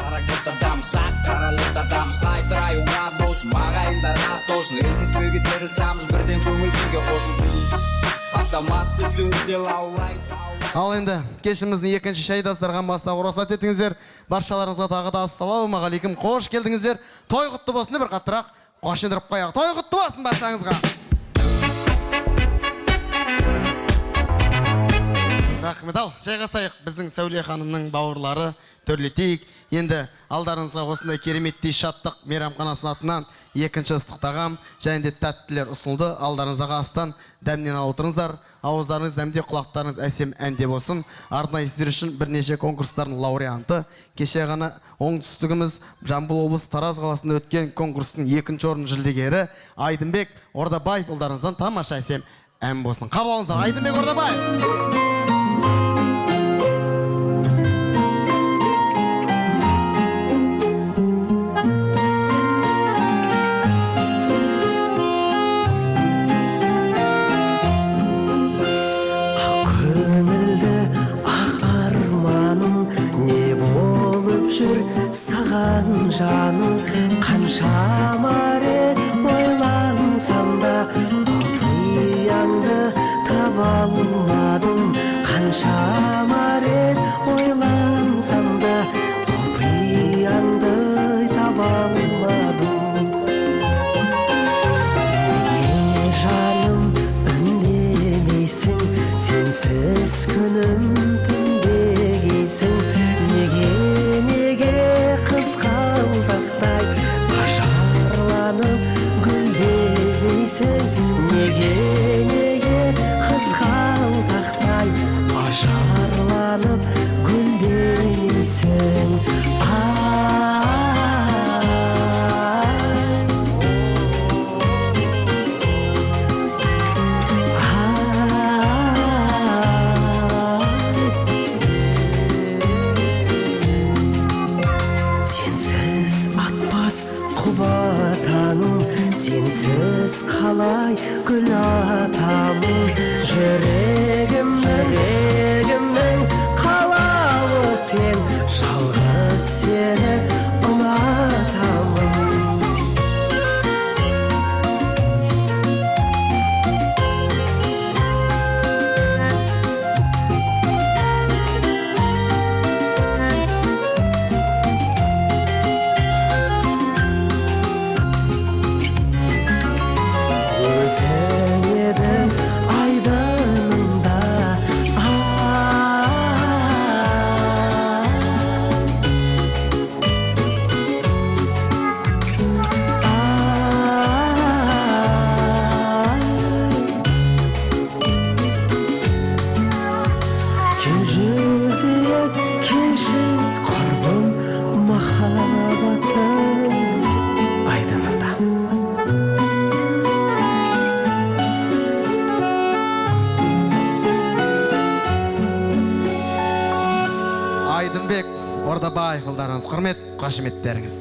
Haragit adam, sakkaralit adam Sniper ayunados, mağayında ratos Reddit ve getirsemiz birden көңіл kүйге қосылып Автоматты түрде лаулайды Ал енді кешіміздің екінші шай дастархан бастауға рұқсат етіңіздер. Баршаларыңызға тағы да ассалаумағалейкум, қош келдіңіздер. Той құтты болсын деп бір қаттырақ қошендіріп қояйық. Той құтты болсын баршаңызға. Рахмет. Ал, жайғасайық. Біздің Сәуле ханымның бауырлары төрлетейік. Енді алдарыңызға осындай кереметтей шаттық мейрамханасының атынан екінші ыстық тағам және де тәттілер ұсынылды. Алдарыңыздағы астан дәмнен алып отырыңыздар. Ауыздарыңыз дәмде, құлақтарыңыз әсем әнде болсын. Арнайы сіздер үшін бірнеше конкурстардың лауреанты. Кеше ғана оңтүстігіміз Жамбыл облысы Тараз қаласында өткен конкурстың екінші орын жүлдегері Айдынбек Ордабаев ұлдарыңыздан тамаша әсем ән болсын. Қабыл алыңыздар, Айдынбек Ордабаев. Саған жаным қаншама рет ойлансам да құпияңды таба алмадым қаншама рет ойлансам да құпияңды таба алмадым неге жаным үндемейсің сенсіз күнім түндегейсің неге қызғалдақтай ажарланып гүлдемейсің неге қызғалдақтай ажарланып гүлдемейсің сенсіз қалай гүл атамын жүрегімнің қалауы сен жалғыз сені ұнатамын Айдынбек Ордабаев ұлдарыңыз, құрмет, қошеметтеріңіз.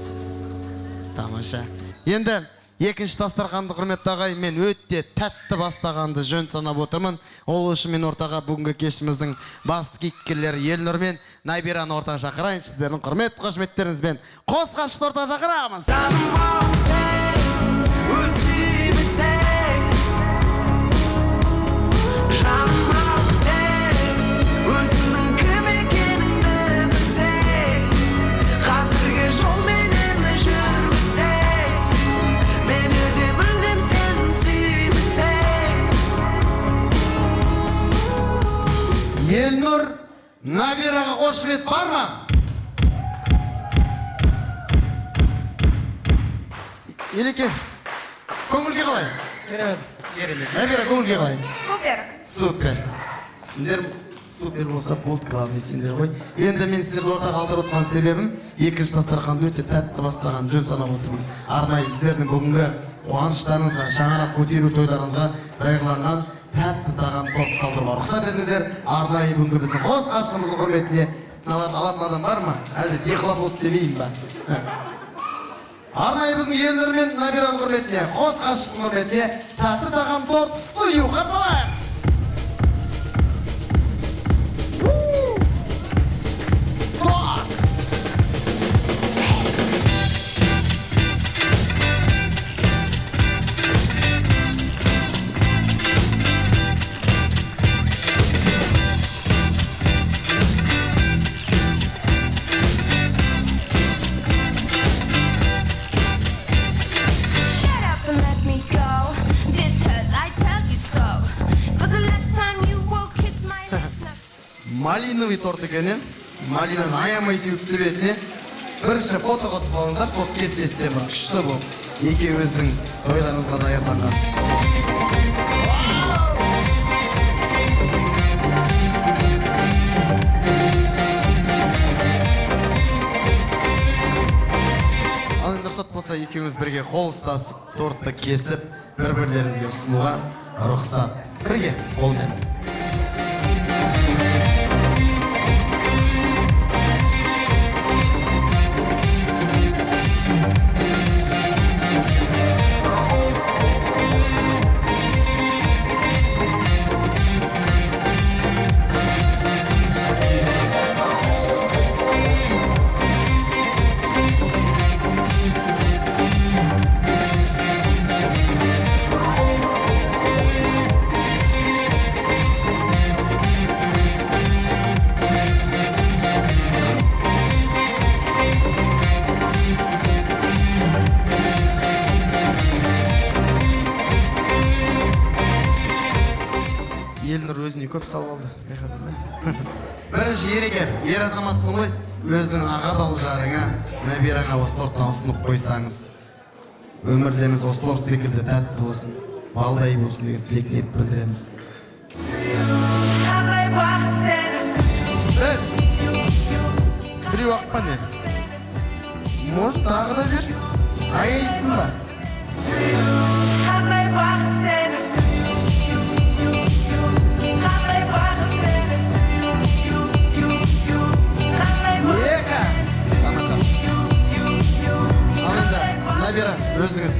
Тамаша. Енді екінші дастарханды құрметті ағай, мен өте тәтті бастағанды жөн санап отырмын. Ол үшін мен ортаға бүгінгі кешіміздің басты кейіпкерлері Елнұр мен Найбираны ортаға шақырайын. Сіздердің құрмет, қошеметтеріңізбен қос ғашықты ортаға шақырамыз. Елнұр, Набираға қошемет бар ма? Елеке, көңілге қалай? Керемет. Набира, көңілге қалай? Супер. Сендер супер болса болды, главный сендер ғой. Енді мен сіздерді ортаға алдырып отқан себебім, екінші дастарханды өте тәтті бастаған жөн санап отырмын. Арнайы сіздердің бүгінгі қуаныштарыңызға, шаңырақ көтеру тойларыңызға даярланған тәтті тағам топ қалдыруға рұқсат етіңіздер. Арнайы бүгінгі біздің қос ғашығымыздың құрметіне алатын адам бар ма? Әлде текілап осы себейін ба? Арнайы біздің Елнұр мен Набираның құрметіне, қос ғашықтың құрметіне тәтті тағам топ студию қарсылайық. малиновый торт екен, е? Малинаны аямай сүйіпті бетіне. Бірінші фотоға түсіп алыңыздар, торт кеспестен бір күшті бұл. Екеуіңіздің тойларыңызға даярланған. Ал енді рұқсат болса, екеуіңіз бірге қол ұстасып, тортты кесіп, бір-бірлеріңізге ұсынуға рұқсат. Бірге қолмен. Елнұр өзіне көп салып алды. Бірінші ереке, ер азаматсың ғой, өзің ағадал жарыңа, нәбираңа осы торттан ұсынып қойсаңыз. Өмірдеріңіз осы торт секілді тәтті болсын, балдай болсын деген тілек ниет білдіреміз. Біреу ақпа не? Может, тағы да бер? Аяйсың ба? Набира, өзіңіз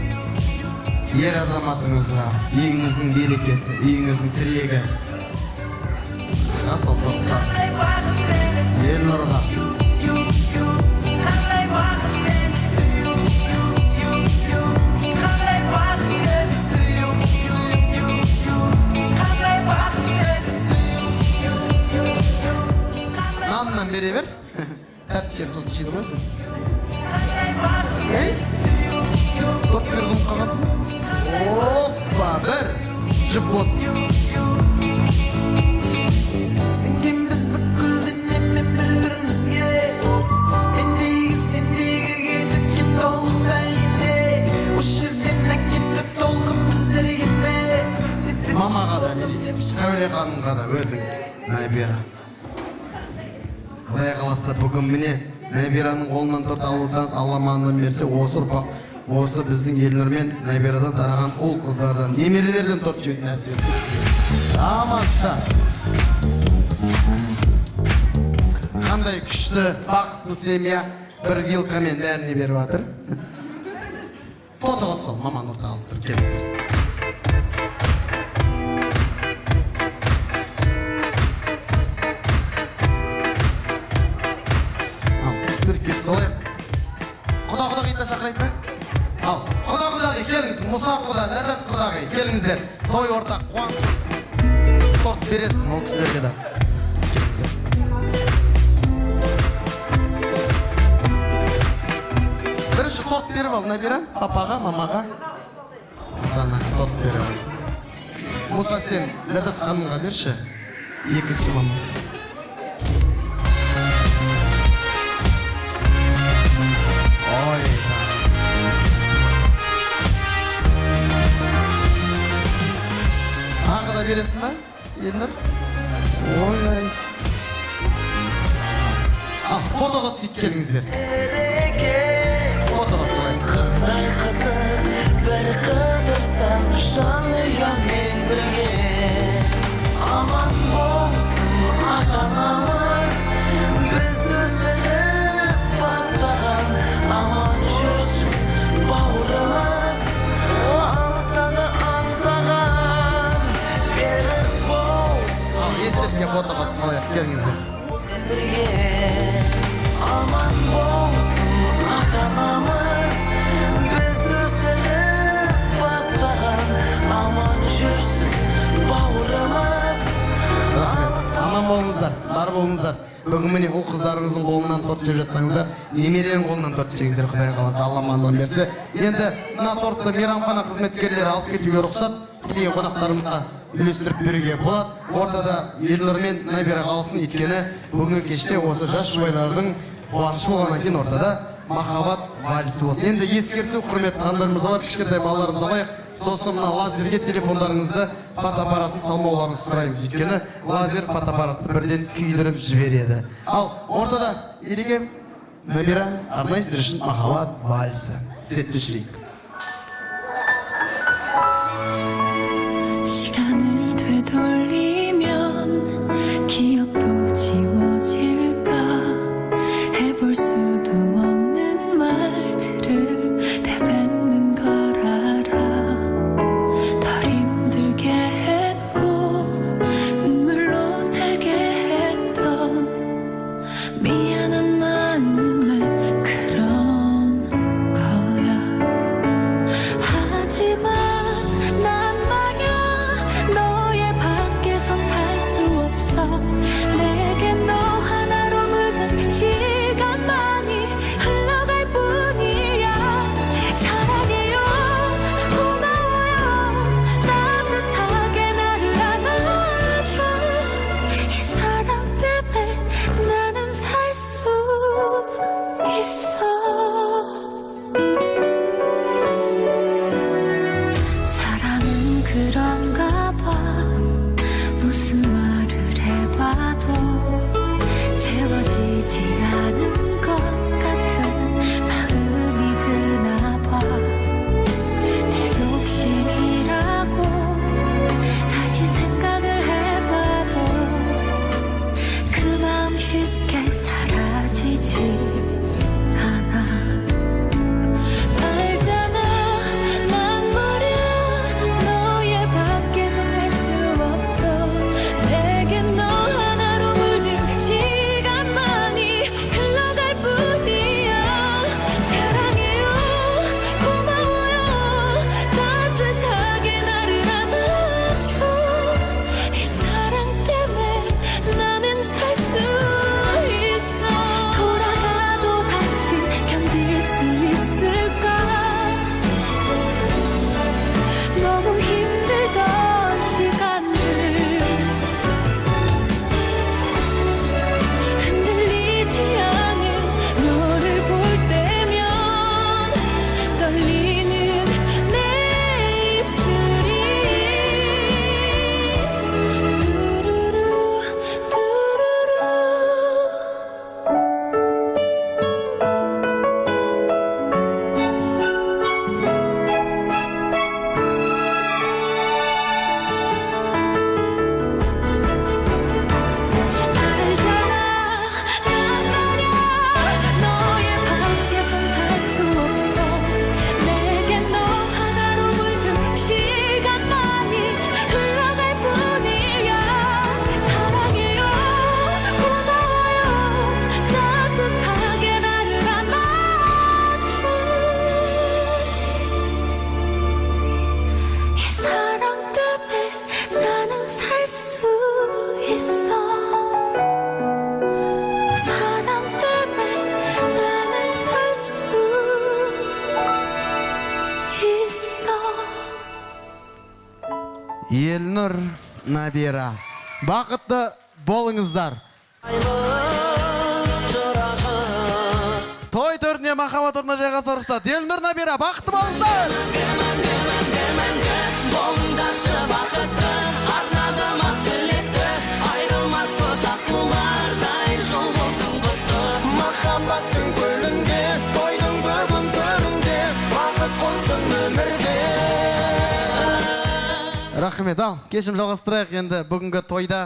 ер азаматыңызға, үйіңіздің берекесі, үйіңіздің тірегі. Асыл тортқа, Елнұрға. Нанынан бере бер. Тәтті жер сосын жейді қойсын. Торт бер бұл қағазым. Опа, бір. Жүп болсын. Сенген біз бүкіл дүниемен бір-бірімізге, мендегі сендегі кетіп кет толықтай еме, осы жерден әкетіп толқын біздерге ме. Мамаға да берейін, Сәуле ханымға да өзің, Нәбира. Құдай қаласа бүгін міне Нәбираның қолынан торт алсаңыз, Алла маңынан берсе, осы ұрпақ, осы біздің Елнұр мен Нәбирадан тараған ұл қыздардан, немерелерден торт жеуді нәсіп етсіз. Тамаша. Қандай күшті, бақытты семья бір вилкамен бәріне беріп жатыр. Фотоға сол, маман орта алып тұр, келіңіздер. Солай. Құда қита шақырайын ба? Ал, құда құдағи келіңіз, Мұса құда, Ләззат құдағи келіңіздер. Той ортақ қуан. Торт бересің, ол кісілерге да. Бірінші торт беріп ал, Нәбира, папаға, мамаға. Ғана торт беріп ал. Мұса сен Ләззат ханымға берші. Екінші мама. Тағы да бересің ба, Елнұр? Ой-ай. Фотоға түсіп келіңіздер. Фотоға түсіп. Қандай қызық, бір қыдырсаң, жанұямен бірге. Аман болсын ата-анамыз, біз өсіріп бақтаған, аман жүрсін бауырымыз. Алыстағы аңсаған, берік болсын. Ал, естерге фотоға түсіп келіңіздер. Аман болсын ата-анамыз, біз өсіріп бақтаған, аман жүрсін бауырымыз. Рахмет. Аман болыңыздар, бар болыңыздар. Бүгін міне ұл қыздарыңыздың қолынан торт жеп жатсаңыздар, немеренің қолынан торт жеңіздер, Құдай қаласа, Алла амандығын берсе. Енді мына тортты мейрамхана қызметкерлері алып кетуге рұқсат. Келген қонақтарымызға үлестіріп беруге болады. Ортада Елнұр мен Набира қалсын, өйткені бүгінгі кеште осы жас жұбайлардың қуанышы болғаннан кейін ортада махаббат вальсі болсын. Енді ескерту, құрметті ағаларымыз бар, кішкентай балаларымыз алайық. Сосын мына лазерге телефондарыңызды фотоаппаратын салмауларыңызды сұраймыз. Өйткені лазер фотоаппаратты бірден күйдіріп жібереді. Ал ортада Елеге, Набира, арнайы сіздер үшін махаббат вальсі. Светті жүрейік. 시간을 되돌리면 기억도 지워질까 해볼 수도 없는 말들을 내뱉는 걸 알아 덜 힘들게 했고 눈물로 살게 했던 미안한 마음에 그런 거야 하지만 난 말야 너의 밖에선 살 수 없어 내게 너 하나로 물든 시간만이 흘러갈 뿐이야 사랑해요 고마워요 따뜻하게 나를 안아줘 이 사랑 때문에 나는 살 수 있어 사랑은 그런가 봐 무슨 말을 해봐도 채워지지 않은 것 같은 마음이 드나 봐내 욕심이라고 다시 생각을 해봐도 그 마음 쉽게 사라지지 않아 알잖아 난 말야 너의 밖에선 살 수 없어 내겐 너 하나로 물든 시간만이 흘러갈 뿐이야 사랑해요 고마워요 따뜻하게 나를 안아줘 이 사랑 때문에 나는 살 수 있어 돌아가도 다시 견딜 수 있을까 너무 힘들던 시간들 흔들리지 않은 너를 볼 때면 떨리는 내 입술이 두루루 두루루 알잖아 난 말야 너의 밖에선 살 수 없어 내겐 너 하나로 물든 시간만이 흘러갈 뿐이야 사랑해요 고마워요 따뜻하게 나를 안아줘 이 사랑 때문에 나는 살 수 있어 사랑 때문에 나는 살 수 있어 Елнұр, Набира. Бақытты болыңыздар. Той төріне махаббат орнына жайғаса рұқсат. Елнұр, Набира, бақытты болыңыздар. болыңдаршы бақытты арнадым ақ тілекті айрылмас қосақ бұлардай жол болсын құтты махаббаттың көлінде тойдың бүгін төрінде бақыт қонсын өмірде Рахмет, ал, кешім жалғастырайық енді бүгінгі тойда